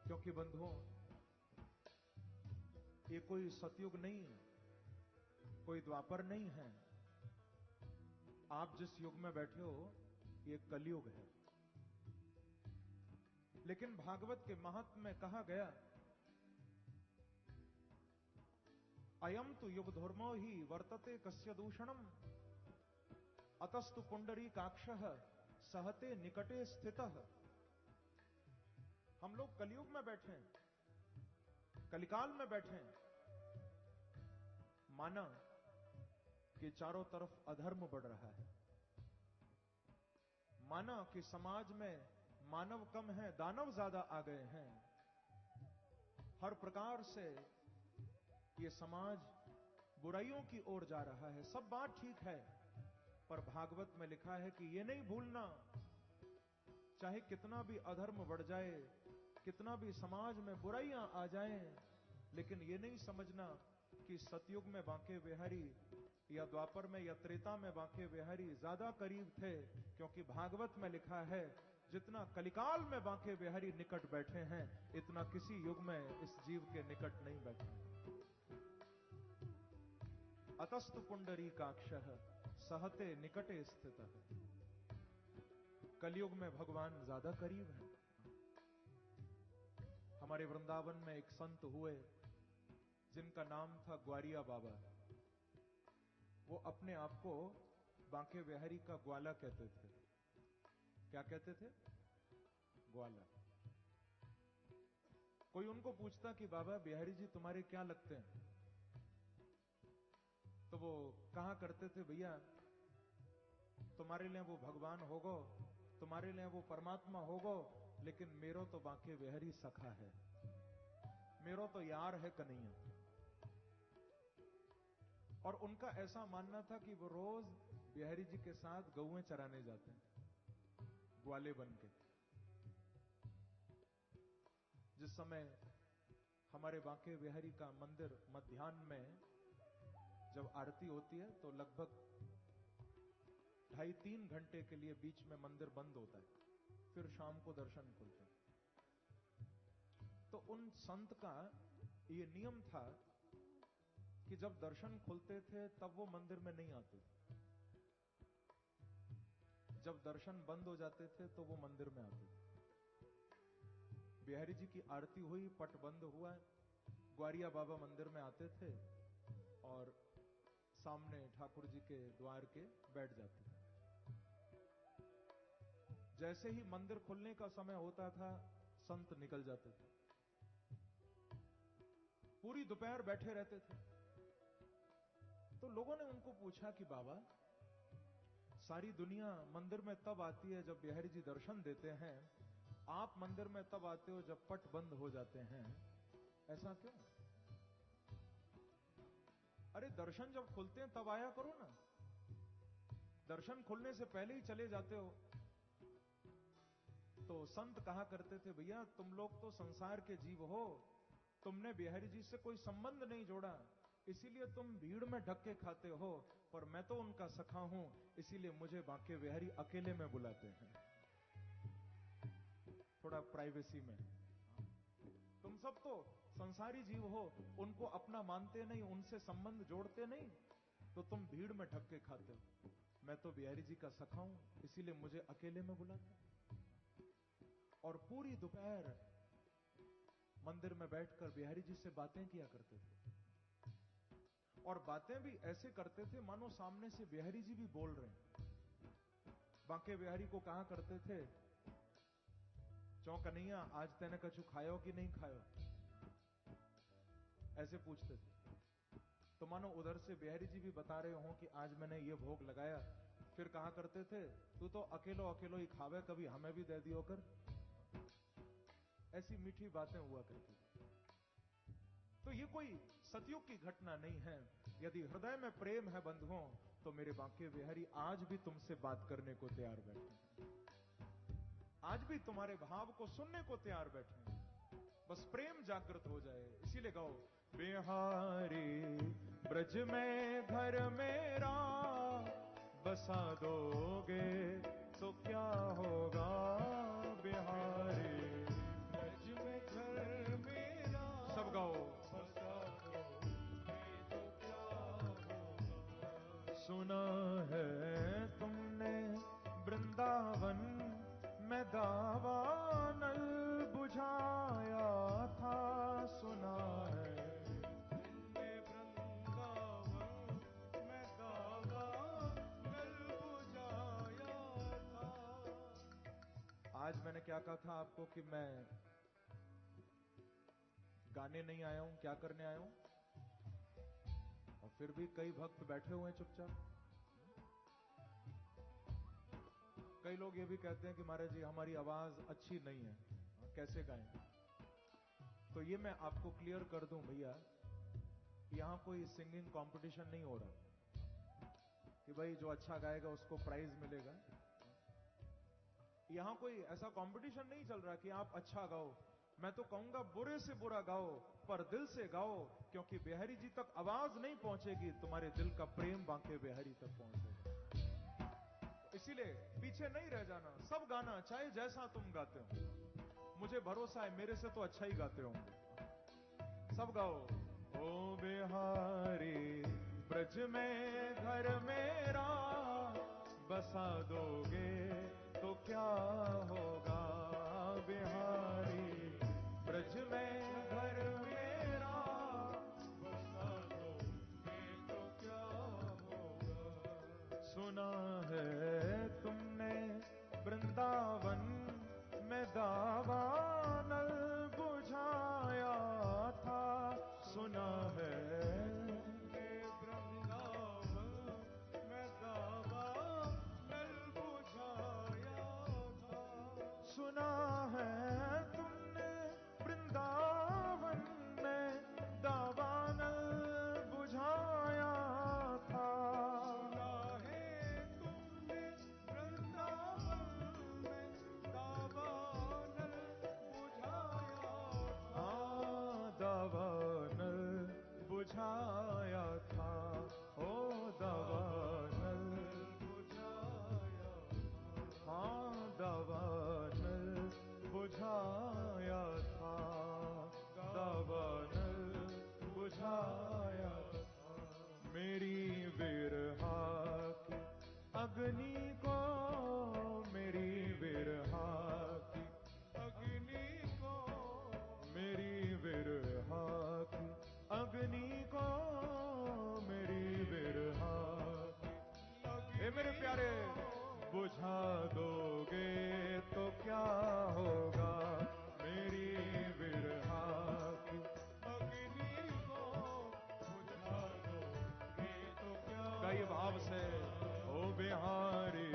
क्योंकि बंधुओं, ये कोई सतयुग नहीं है, कोई द्वापर नहीं है। आप जिस युग में बैठे हो ये कलयुग है। लेकिन भागवत के महात्म्य में कहा गया, अयम तो युग धर्मो ही वर्तते कस्य दूषणम, अतस्तु पुंडरीकाक्षः सहते निकटे स्थितः। हम लोग कलयुग में बैठे हैं, कलिकाल में बैठे हैं। माना कि चारों तरफ अधर्म बढ़ रहा है, माना कि समाज में मानव कम है, दानव ज्यादा आ गए हैं। हर प्रकार से ये समाज बुराइयों की ओर जा रहा है, सब बात ठीक है। पर भागवत में लिखा है कि ये नहीं भूलना, चाहे कितना भी अधर्म बढ़ जाए, कितना भी समाज में बुराइयां आ जाएं, लेकिन ये नहीं समझना कि सतयुग में बांके बिहारी या द्वापर में या त्रेता में बांके बिहारी ज्यादा करीब थे। क्योंकि भागवत में लिखा है, जितना कलिकाल में बांके बिहारी निकट बैठे हैं, इतना किसी युग में इस जीव के निकट नहीं बैठे। अतस्तु पुंडरीकाक्षः सहते निकटे स्थितः। कलयुग में भगवान ज्यादा करीब है। हमारे वृंदावन में एक संत हुए जिनका नाम था ग्वारिया बाबा। वो अपने आप को बांके बिहारी का ग्वाला कहते थे। क्या कहते थे? ग्वाला। कोई उनको पूछता कि बाबा बिहारी जी तुम्हारे क्या लगते हैं, तो वो कहा करते थे, भैया तुम्हारे लिए वो भगवान होगो, तुम्हारे लिए वो परमात्मा होगो, लेकिन मेरो तो बांके बिहारी सखा है, मेरो तो यार है कन्हैया। और उनका ऐसा मानना था कि वो रोज बिहारी जी के साथ गौएं चराने जाते हैं, ग्वाले बन के। जिस समय हमारे बांके बिहारी का मंदिर मध्याह्न में जब आरती होती है तो लगभग 2.5-3 घंटे के लिए बीच में मंदिर बंद होता है, फिर शाम को दर्शन खुलते हैं। तो उन संत का ये नियम था कि जब दर्शन खुलते थे तब वो मंदिर में नहीं आते थे, जब दर्शन बंद हो जाते थे तो वो मंदिर में आते थे। बिहारी जी की आरती हुई, पट बंद हुआ, ग्वारिया बाबा मंदिर में आते थे और सामने ठाकुर जी के द्वार के बैठ जाते थे। जैसे ही मंदिर खुलने का समय होता था, संत निकल जाते थे। पूरी दोपहर बैठे रहते थे। तो लोगों ने उनको पूछा कि बाबा, सारी दुनिया मंदिर में तब आती है जब बिहारी जी दर्शन देते हैं, आप मंदिर में तब आते हो जब पट बंद हो जाते हैं, ऐसा क्यों? अरे दर्शन जब खुलते हैं तब आया करो ना, दर्शन खुलने से पहले ही चले जाते हो। तो संत कहा करते थे, भैया तुम लोग तो संसार के जीव हो, तुमने बिहारी जी से कोई संबंध नहीं जोड़ा, इसीलिए तुम भीड़ में ढक्के खाते हो, पर मैं तो उनका सखा हूं, इसीलिए मुझे बांके बिहारी अकेले में बुलाते हैं, थोड़ा प्राइवेसी में। तुम सब तो संसारी जीव हो, उनको अपना मानते नहीं, उनसे संबंध जोड़ते नहीं, तो तुम भीड़ में ढक्के खाते हो। मैं तो बिहारी जी का सखा हूं, इसीलिए मुझे अकेले में बुलाते। और पूरी दोपहर मंदिर में बैठकर बिहारी जी से बातें किया करते थे, और बातें भी ऐसे करते थे मानो सामने से बिहारी जी भी बोल रहे हैं। बांके बिहारी को कहा करते थे, चौ कन्हैया आज तेने कछु खायो कि नहीं खायो, ऐसे पूछते थे। तो मानो उधर से बिहारी जी भी बता रहे हो कि आज मैंने ये भोग लगाया, फिर कहा करते थे तू तो अकेलो अकेलो ही खावे, कभी हमें भी दे दियो कर। ऐसी मीठी बातें हुआ करती। तो ये कोई सतयुग की घटना नहीं है। यदि हृदय में प्रेम है बंधुओं, तो मेरे बांके बिहारी आज भी तुमसे बात करने को तैयार बैठे हैं, आज भी तुम्हारे भाव को सुनने को तैयार बैठे हैं। बस प्रेम जागृत हो जाए। इसीलिए गाओ, बिहारी ब्रज में घर मेरा बसा दोगे तो क्या होगा। बिहारी ब्रज में घर मेरा सब गाओ, बसा दोगे तो क्या होगा। सुना है तुमने वृंदावन में दावानल बुझाया था। सुना है तुमने वृंदावन में दावानल बुझाया था। आज मैंने क्या कहा था आपको कि मैं गाने नहीं आया हूं, क्या करने आया हूं। और फिर भी कई भक्त बैठे हुए हैं चुपचाप। कई लोग ये भी कहते हैं कि महाराज जी हमारी आवाज अच्छी नहीं है, कैसे गाएं। तो ये मैं आपको क्लियर कर दूं भैया, यहां कोई सिंगिंग कंपटीशन नहीं हो रहा कि भाई जो अच्छा गाएगा उसको प्राइज मिलेगा। यहां कोई ऐसा कंपटीशन नहीं चल रहा कि आप अच्छा गाओ। मैं तो कहूंगा बुरे से बुरा गाओ, पर दिल से गाओ, क्योंकि बिहारी जी तक आवाज नहीं पहुंचेगी, तुम्हारे दिल का प्रेम बांके बिहारी तक पहुंचेगा। इसीलिए पीछे नहीं रह जाना, सब गाना, चाहे जैसा तुम गाते हो। मुझे भरोसा है मेरे से तो अच्छा ही गाते होंगे। सब गाओ, ओ बिहारी ब्रज में घर मेरा बसा दोगे तो क्या होगा। बिहारी ब्रज में घर मेरा बसा दोगे तो क्या होगा। सुना है तुमने वृंदावन में दावानल बुझाया था। सुना है तुमने वृंदावन में दावानल बुझाया था। सुना है तुमने वृंदावन में दावानल बुझाया था। सुना है तुमने वृंदावन में दावानल बुझाया था। दावानल बुझाया था, ओ दावानल बुझाया था। हाँ दावानल बुझाया था, दावानल बुझाया था। मेरी विरहा की अग्नि को, मेरी विरहा की अग्नि को, मेरी विरहा की अग्नि को, मेरी विरहा की। हे मेरे प्यारे, बुझा दोगे तो क्या होगा। मेरी विरहा की अग्नि को बुझा दोगे तो क्या कई भाव से, ओ बिहारी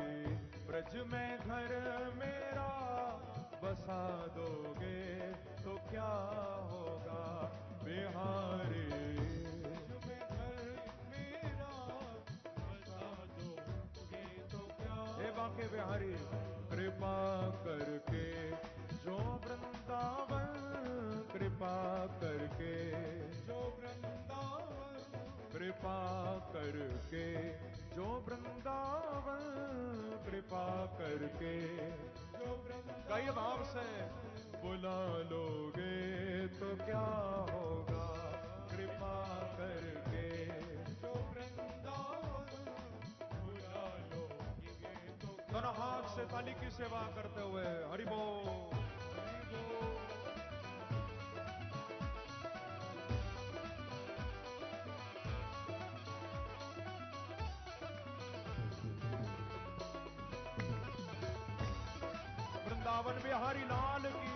ब्रज में घर मेरा बसा दोगे तो क्या होगा। बिहारी में घर मेरा बसा दोगे तो क्या हे बांके बिहारी, कृपा करके जो वृंदावन, कृपा करके जो वृंदावन, कृपा करके जो वृंदावन, कृपा करके जो वृंदावन कई भाव से बुला लोगे तो क्या होगा। कृपा करके जो वृंदावन बुला लोगे तो क्या दोनों हाथ से ताली की सेवा करते हुए हरि बोल। वृंदावन बिहारी लाल की